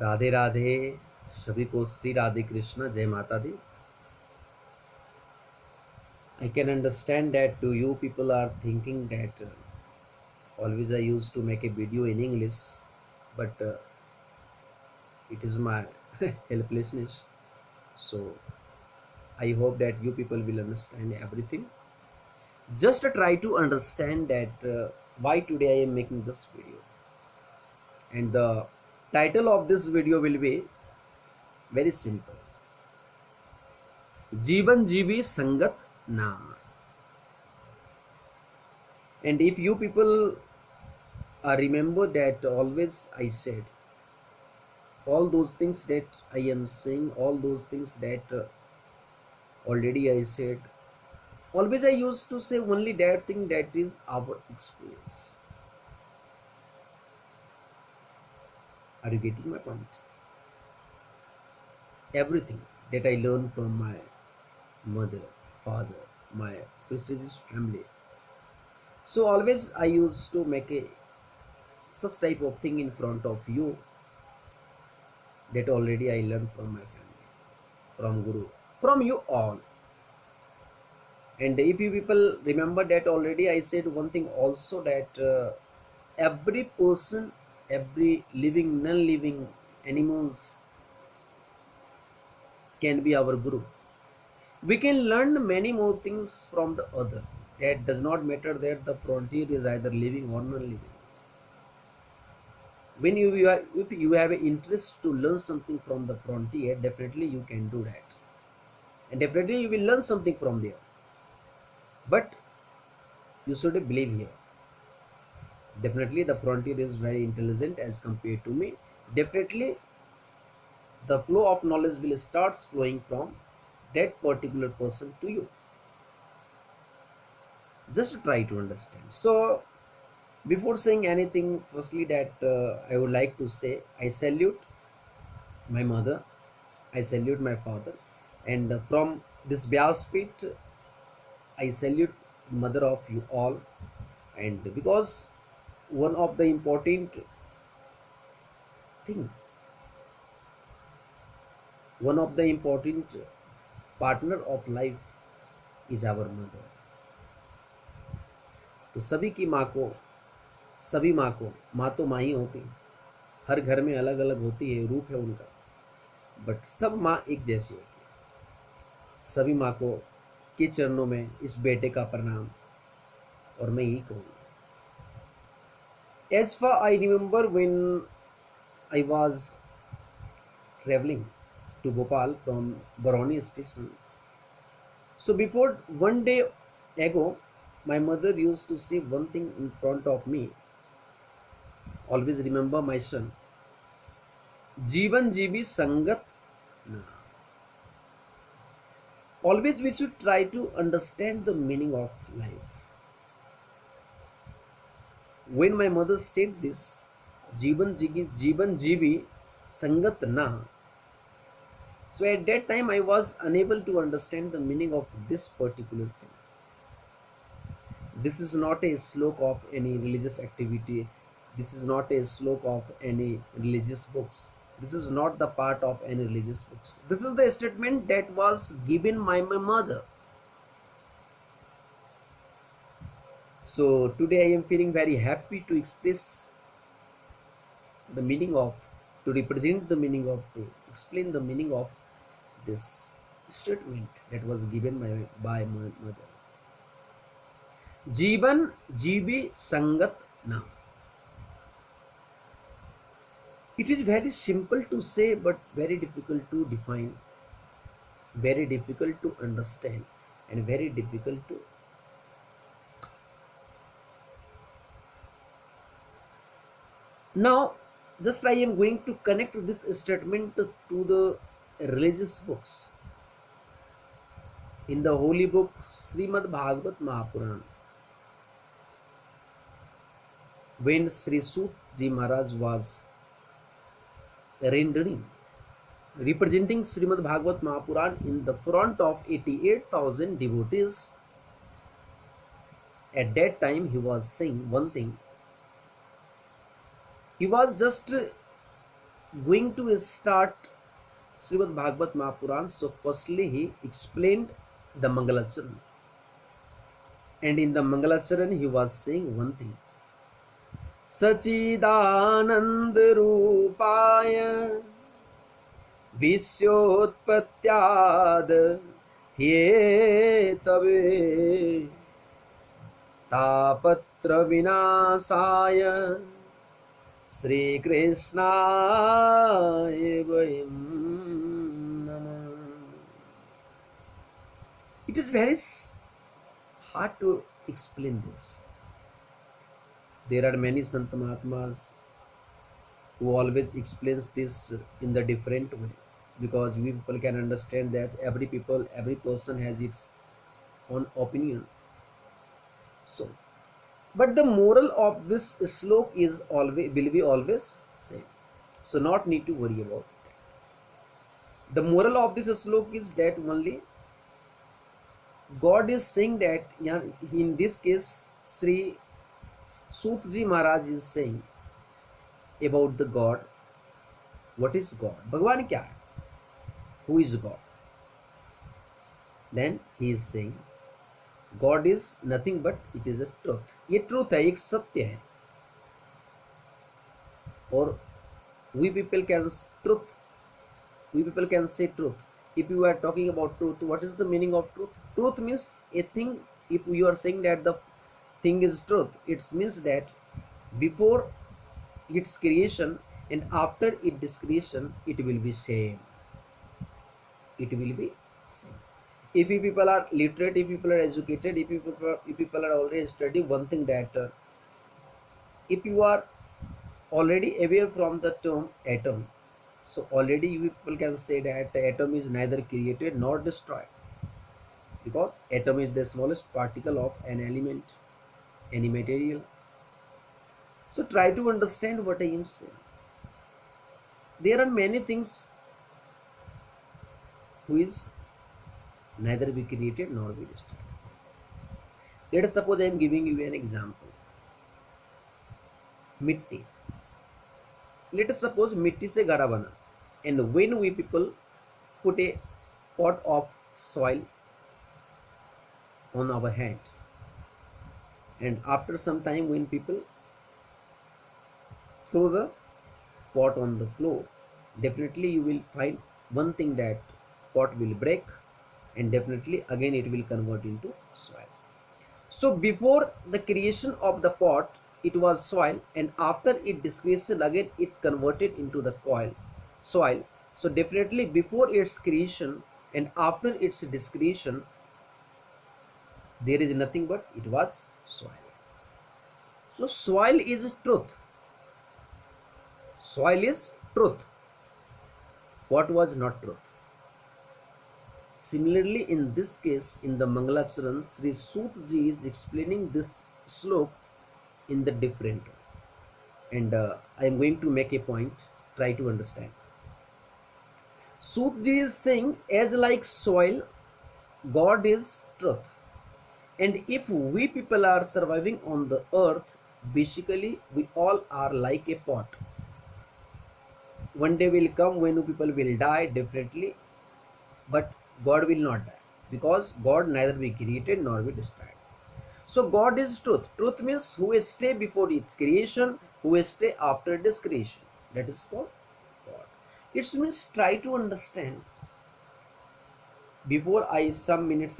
राधे राधे सभी को श्री राधे कृष्ण जय माता दी. I can understand that you people are thinking that always I used to make a video in English, but it is my helplessness. So I hope that you people will understand everything. Just try to understand that why today I am making this video, and the title of this video will be very simple: जीवन जीवी संगत ना. And if you people remember that always I said all those things that I am saying, all those things that already I said, always I used to say only that thing that is our experience. Are you getting my point? Everything that I learned from my mother, father, my prestigious family. So always I used to make a such type of thing in front of you that already I learned from my family, from Guru, from you all. And if you people remember that already I said one thing also, that every person, every living, non-living animals can be our Guru. We can learn many more things from the other. That does not matter that the frontier is either living or non-living. When if you have an interest to learn something from the frontier, definitely you can do that, and definitely you will learn something from there. But you should believe here. Definitely the frontier is very intelligent as compared to me. Definitely the flow of knowledge will start flowing from that particular person to you. Just try to understand. So before saying anything, firstly that I would like to say, I salute my mother, I salute my father, and from this Vyaspeeth I salute mother of you all. And because one of the important thing, one of the important partner of life is our mother. तो सभी की माँ को, सभी माँ को, माँ तो माँ ही होती, हर घर में अलग अलग होती है, रूप है उनका, बट सब माँ एक जैसी होती है. सभी माँ को के चरणों में इस बेटे का प्रणाम. और मैं यही कहूँगा, as far I remember when I was traveling to Bhopal from Barauni station, so before one day ago my mother used to say one thing in front of me: always remember my son, जीवन जीवी संगत ना. Always we should try to understand the meaning of life. When my mother said this, जीवन जीवी संगत ना, so at that time I was unable to understand the meaning of this particular thing. This is not a slok of any religious activity. This is not a slok of any religious books. This is not the part of any religious books. This is the statement that was given by my mother. So today I am feeling very happy to express the meaning of, to represent the meaning of, to explain the meaning of this statement that was given by my mother. जीवन जीवी संगत ना. It is very simple to say but very difficult to define, very difficult to understand, and very difficult to. Now just I am going to connect this statement to the religious books. In the holy book Srimad Bhagavad Mahapuran, when Sri Sut Ji Maharaj was rendering, representing Srimad Bhagavad Mahapuran in the front of 88,000 devotees, at that time he was saying one thing. He was just going to start Srimad Bhagavad Mahapuran. So firstly he explained the Mangalacharan, and in the Mangalacharan he was saying one thing: Sachidanand Rupaya Visyoत्पत्त्याद हेतवे तापत्र विनाशाय श्री कृष्णाय वयं नमः. It is very hard to explain this. There are many Sant Mahatmas who always explains this in the different way, because we people can understand that every person has its own opinion. So, but the moral of this slok is always will be always same. So not need to worry about it. The moral of this slok is that only God is saying that, in this case Sri Sutji Maharaj is saying about the God. What is God? Bhagwan kya hai? Who is God? Then he is saying God is nothing but it is a truth. ये truth है, एक सत्य है. और we people can say truth. If you are talking about truth, what is the meaning of truth? Truth means a thing. If you are saying that the thing is truth, it means that before its creation and after its creation, it will be same. It will be same. If you people are literate, if people are educated, if people are already studying one thing, that if you are already aware from the term atom, so already you people can say that the atom is neither created nor destroyed, because atom is the smallest particle of an element, any material. So try to understand what I am saying. There are many things who is neither be created nor be destroyed. Let us suppose I am giving you an example. Mitti. Let us suppose mitti se gara bana, and when we people put a pot of soil on our hand, and after some time when people throw the pot on the floor, definitely you will find one thing, that pot will break, and definitely again it will convert into soil. So before the creation of the pot it was soil, and after its discretion again it converted into the soil. So definitely before its creation and after its discretion, there is nothing but it was soil. So soil is truth. Soil is truth. What was not truth? Similarly, in this case, in the Mangalacharan, Sri Sutji is explaining this slok in the different way. And I am going to make a point. Try to understand. Sutji is saying, as like soil, God is truth. And if we people are surviving on the earth, basically we all are like a pot. One day will come when people will die, definitely, but God will not die, because God neither be created nor be destroyed. So God is truth. Truth means who will stay before its creation, who will stay after its creation. That is called God. It means try to understand. Before some minutes